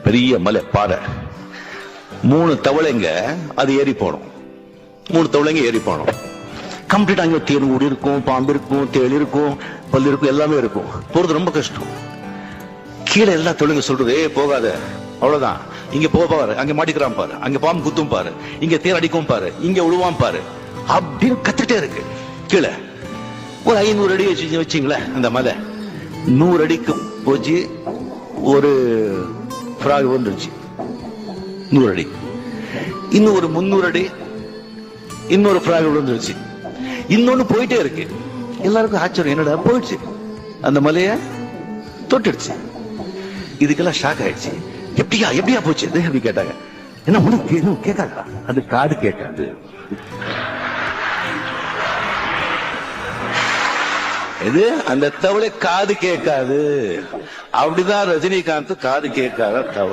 பெரிய மலை பாறை, 3 தவளைங்க அது ஏறி போனோம். 3 தவளைங்க ஏறி போனோம். கம்ப்ளீட் அங்க தேன் கூடி இருக்கும், பாம்பு இருக்கும், தேள் இருக்கும், பல்லு இருக்கும், எல்லாமே இருக்கும். போறது ரொம்ப கஷ்டம். கீழே எல்லா தொழிலுங்க சொல்றது போகாத, அவ்வளவுதான், இங்க போவாரு, அங்க மாட்டிக்கிறான் பாரு, அங்க பாம்பு குத்தும் பாரு, இங்க தேர் அடிக்கும் பாரு, இங்க விழுவான் பாரு அப்படின்னு கத்துட்டே இருக்கு. கீழே ஒரு 500 அடி வச்சுங்களேன். அந்த மலை 100 அடிக்கு போச்சு. ஒரு ஃப்ராக் வந்துருச்சு 100 அடி. இன்னும் ஒரு 300 அடி இன்னொரு ஃப்ராக் விழுந்துருச்சு. இன்னொன்னு போயிட்டே இருக்கு. எல்லாருக்கும் ஆச்சரியம், என்னடா போயிடுச்சு, அந்த மலைய தொட்டுடுச்சு. இதுக்கெல்லாம் ஷாக் ஆயிடுச்சு. எப்படியா போச்சு அப்படி கேட்டாங்க. என்ன ஒண்ணு கேட்காதா? அது காது கேட்காது. இது அந்த தவளை காது கேட்காது. அப்படிதான் ரஜினிகாந்த் காது கேட்காத தவளை.